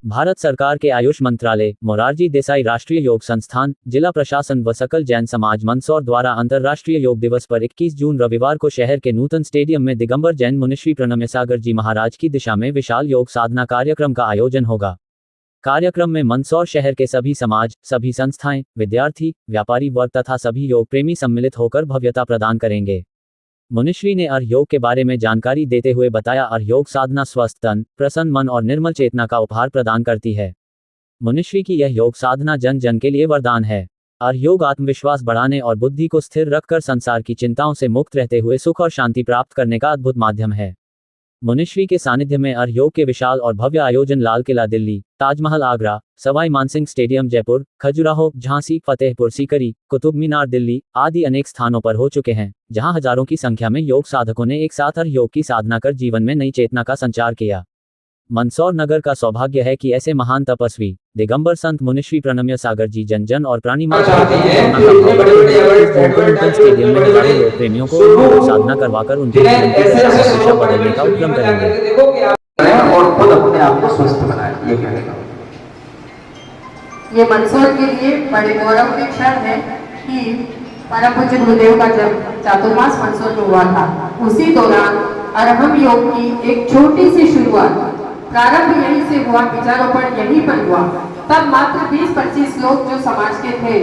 भारत सरकार के आयुष मंत्रालय, मोरारजी देसाई राष्ट्रीय योग संस्थान, जिला प्रशासन व सकल जैन समाज मंदसौर द्वारा अंतर्राष्ट्रीय योग दिवस पर 21 जून रविवार को शहर के नूतन स्टेडियम में दिगंबर जैन मुनिश्री प्रणम्य सागर जी महाराज की दिशा में विशाल योग साधना कार्यक्रम का आयोजन होगा। कार्यक्रम में मंदसौर शहर के सभी समाज, सभी संस्थाएं, विद्यार्थी, व्यापारी वर्ग तथा सभी योग प्रेमी सम्मिलित होकर भव्यता प्रदान करेंगे। मुनिश्री ने अर्घ योग के बारे में जानकारी देते हुए बताया, अर्घ योग साधना स्वस्थ तन, प्रसन्न मन और निर्मल चेतना का उपहार प्रदान करती है। मुनिश्री की यह योग साधना जन जन के लिए वरदान है। अर्घ योग आत्मविश्वास बढ़ाने और बुद्धि को स्थिर रखकर संसार की चिंताओं से मुक्त रहते हुए सुख और शांति प्राप्त करने का अद्भुत माध्यम है। मुनिश्री के सानिध्य में अर्घ योग के विशाल और भव्य आयोजन लाल किला दिल्ली, ताजमहल आगरा, सवाई मानसिंह स्टेडियम जयपुर, खजुराहो, झांसी, फतेहपुर सीकरी, कुतुब मीनार दिल्ली आदि अनेक स्थानों पर हो चुके हैं, जहां हजारों की संख्या में योग साधकों ने एक साथ अर्घ योग की साधना कर जीवन में नई चेतना का संचार किया। मंदसौर नगर का सौभाग्य है कि ऐसे महान तपस्वी दिगंबर संत मुनिश्री प्रणम्य सागर जी जन जन और प्राणी मात्र स्टेडियम में हजारों योग प्रेमियों को साधना करवाकर उनकी जीवन की दिशा बदलने का उपक्रम करेंगे और खुद अपने आप को स्वस्थ बनाए। ये कहेगा, ये मंदसौर के लिए बड़े गौरव की क्षण है कि परम पूज्य गुरुदेव का जब चातुर्मास मंदसौर में हुआ था, उसी दौरान अरहम योग की एक छोटी सी शुरुआत, प्रारंभ यहीं से हुआ, बीजारोपण यहीं पर हुआ। तब मात्र 20-25 लोग जो समाज के थे,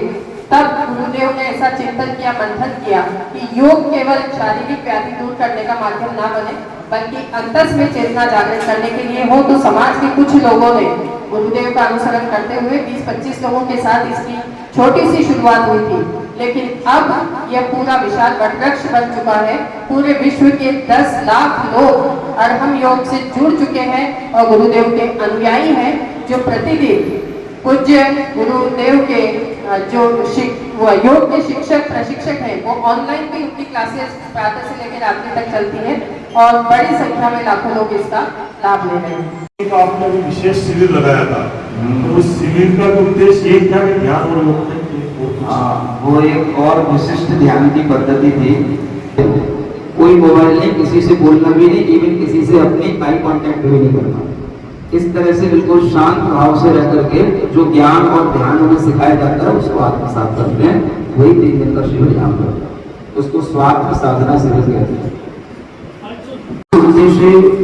तब गुरुदेव ने ऐसा चिंतन किया, मंथन किया कि योग केवल शारीरिक व्याधि दूर करने का माध्यम ना बने, बल्कि अंतस में चेतना जागृत करने के लिए हो। तो समाज के कुछ लोगों ने गुरुदेव का अनुसरण करते हुए 20-25 लोगों के साथ इसकी छोटी सी शुरुआत हुई थी, लेकिन अब यह पूरा विशाल वटवृक्ष बन चुका है। पूरे विश्व के 10 लाख लोग अरहम योग से जुड़ चुके हैं और गुरुदेव के अनुयायी हैं, जो प्रतिदिन पूज्य गुरुदेव के जो योग के शिक्षक प्रशिक्षक हैं, वो ऑनलाइन भी उनकी क्लासेस प्रातः से लेकर रात्रि तक चलती हैं और बड़ी संख्या में लाखों लोग इसका लाभ ले रहे हैं। आपने विशेष शिविर लगाया था, तो उस शिविर का उद्देश्य ये था कि ध्यान और योग में वो एक और विशिष्ट ध्यान की पद्धति थी। कोई मोबाइल नहीं, किसी से बोलना भी नहीं, इवन किसी से अपनी आई कांटेक्ट भी नहीं करना। इस तरह से बिल्कुल शांत भाव से रह करके जो ज्ञान और ध्यान हमें सिखाया जाता है उसको आत्मसात करते हैं। वही 3 दिन का शिविर यहाँ पर, उसको स्वार्थ साधना शिविर कहते हैं। उद्देश्य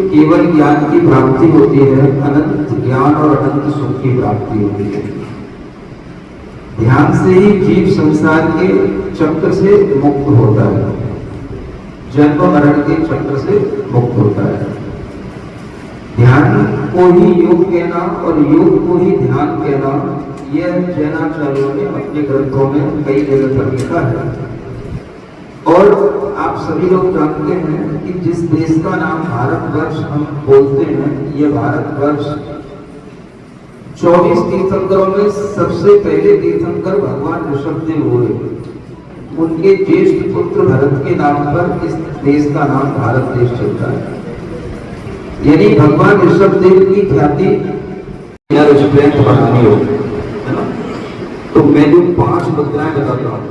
केवल ज्ञान की प्राप्ति होती है, अनंत ज्ञान और अनंत सुख की प्राप्ति होती है। ध्यान से ही जीव संसार के चक्र से मुक्त होता है, जन्म मरण के चक्र से मुक्त होता है। ध्यान को ही योग कहना और योग को ही ध्यान कहना, यह जैनाचार्यों ने अपने ग्रंथों में कई जगह पर लिखा है। और आप सभी लोग जानते हैं कि जिस देश का नाम भारतवर्ष हम बोलते हैं, यह भारतवर्ष 24 तीर्थंकरों में सबसे पहले तीर्थंकर भगवान ऋषभदेव हुए। उनके ज्येष्ठ पुत्र भरत के नाम पर इस देश का नाम भारत देश चलता है। यानी भगवान ऋषभदेव की ख्याति बढ़ानी हो, है ना? तो मैं जो 5 मुद्राएं बताता हूँ,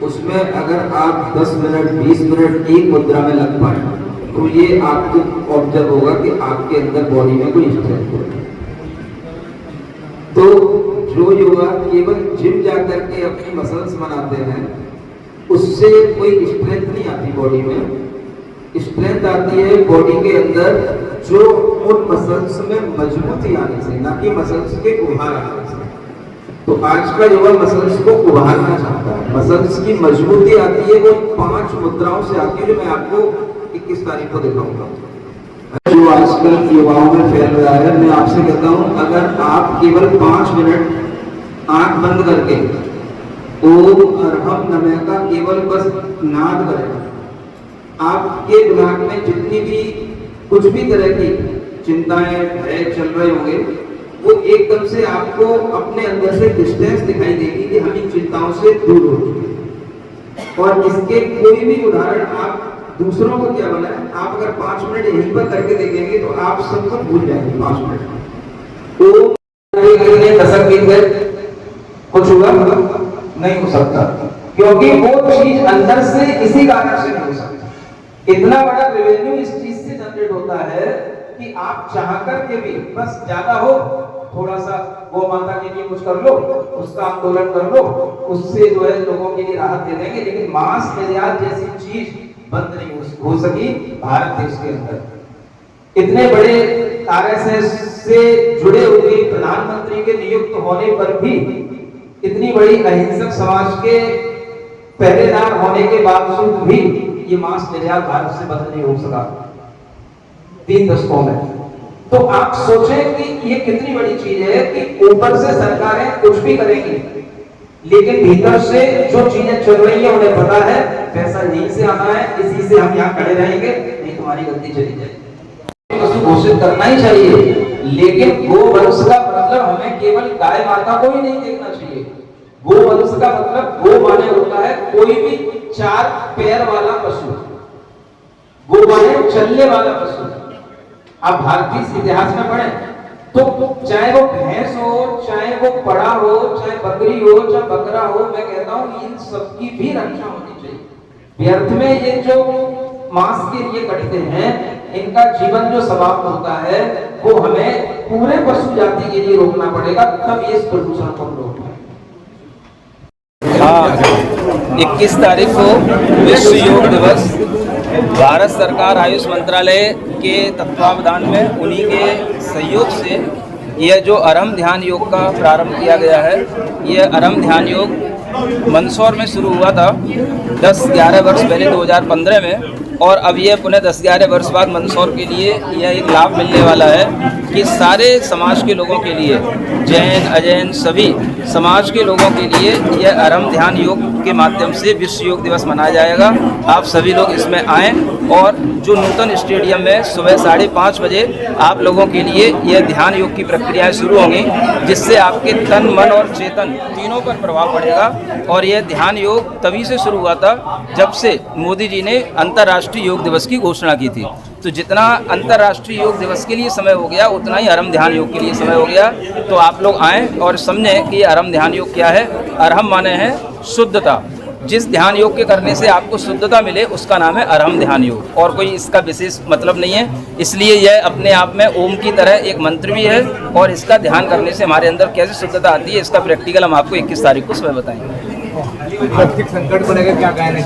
उसमें अगर आप 10 मिनट 20 मिनट एक मुद्रा में लग पाए, तो ये आपको ऑब्जर्व होगा कि आपके अंदर बॉडी में कोई स्ट्रेंथ हो। तो जो योगा केवल जिम जाकर के अपनी मसल्स बनाते हैं, उससे कोई स्ट्रेंथ नहीं आती बॉडी में। स्ट्रेंथ आती है बॉडी के अंदर जो उन मसल्स में मजबूती आने से, ना कि मसल्स के उभार आने से। तो आज का योगा मसल्स को उभारना चाहता है, मसल्स की मजबूती आती है वो 5 मुद्राओं से आती है, जो मैं आपको 21 तारीख को दिखाऊंगा। जो आजकल युवाओं में फैल रहा है, मैं आपसे कहता हूं, अगर आप केवल 5 मिनट आंख बंद करके ओम अरहम नमः का केवल बस नाद करें, आपके दिमाग में जितनी भी कुछ भी तरह की चिंताएं भय चल रहे होंगे, वो एकदम से आपको अपने अंदर से डिस्टेंस दिखाई देगी कि हम इन चिंताओं से दूर हो चुके। और इसके कोई भी उदाहरण आप दूसरों को क्या बनाए, आप अगर 5 मिनट यहीं पर करके देखेंगे तो आप सब कुछ भूल जाएंगे 5 मिनट। तो दशक बीत गए, कुछ हुआ नहीं हो सकता, क्योंकि वो चीज अंदर से इसी कारण से नहीं हो सकती। इतना बड़ा रेवेन्यू इस चीज से जनरेट होता है कि आप चाह कर के भी बस ज्यादा हो थोड़ा सा गौ माता के लिए कुछ कर लो, उसका आंदोलन कर लो, उससे जो है लोगों के लिए राहत दे देंगे, लेकिन मांस निर्यात जैसी चीज बंद नहीं हो सकी भारत देश के अंदर। इतने बड़े आरएसएस से जुड़े हुए प्रधानमंत्री के नियुक्त होने पर भी, इतनी बड़ी अहिंसक समाज के पहरेदार होने के बावजूद भी ये मांस निर्यात भारत से बंद नहीं हो सका 3 दशकों में। तो आप सोचें कि ये कितनी बड़ी चीज है कि ऊपर से सरकारें कुछ भी करेंगी, लेकिन भीतर से जो चीजें चल रही है उन्हें पता है पैसा यहीं से आना है, इसी से हम यहाँ खड़े रहेंगे, नहीं तुम्हारी गलती चली जाएगी। तो घोषित करना ही चाहिए, लेकिन गोवंश का मतलब हमें केवल गाय माता को ही नहीं देखना चाहिए। गोवंश का मतलब गो माने होता है कोई भी 4 पैर वाला पशु, गो माने चलने वाला पशु। आप भारतीय इतिहास में पढ़ें तो चाहे वो भैंस हो, चाहे वो बड़ा हो, चाहे बकरी हो, चाहे बकरा हो, मैं कहता हूं इन सबकी भी रक्षा होनी चाहिए। व्यर्थ में ये जो मांस के लिए कटते हैं, इनका जीवन जो समाप्त होता है वो हमें पूरे पशु जाति के लिए रोकना पड़ेगा, तब ये इस प्रदूषण को रोक पाएंगे। 21 तारीख को विश्व योग दिवस भारत सरकार आयुष मंत्रालय के तत्वावधान में उन्हीं के सहयोग से यह जो अरहम ध्यान योग का प्रारंभ किया गया है, यह अरहम ध्यान योग मंदसौर में शुरू हुआ था 10-11 वर्ष पहले 2015 में, और अब यह पुनः 10-11 वर्ष बाद मंदसौर के लिए यह एक लाभ मिलने वाला है कि सारे समाज के लोगों के लिए, जैन अजैन सभी समाज के लोगों के लिए यह अरहम ध्यान योग के माध्यम से विश्व योग दिवस मनाया जाएगा। आप सभी लोग इसमें आएँ, और जो नूतन स्टेडियम में सुबह 5:30 बजे आप लोगों के लिए यह ध्यान योग की प्रक्रियाएं शुरू होंगी, जिससे आपके तन मन और चेतन तीनों पर प्रभाव पड़ेगा। और यह ध्यान योग तभी से शुरू हुआ था जब से मोदी जी ने अंतर्राष्ट्रीय योग दिवस की घोषणा की थी। तो जितना अंतर्राष्ट्रीय योग दिवस के लिए समय हो गया, उतना ही अरहम ध्यान योग के लिए समय हो गया। तो आप लोग आएँ और समझें कि अरहम ध्यान योग क्या है। अरहम माने है शुद्धता। जिस ध्यान योग के करने से आपको शुद्धता मिले उसका नाम है अरहम ध्यान योग, और कोई इसका विशेष मतलब नहीं है। इसलिए यह अपने आप में ओम की तरह एक मंत्र भी है, और इसका ध्यान करने से हमारे अंदर कैसे शुद्धता आती है, इसका प्रैक्टिकल हम आपको 21 तारीख को सुबह बताएंगे। आर्थिक संकट को लेकर क्या कहना है?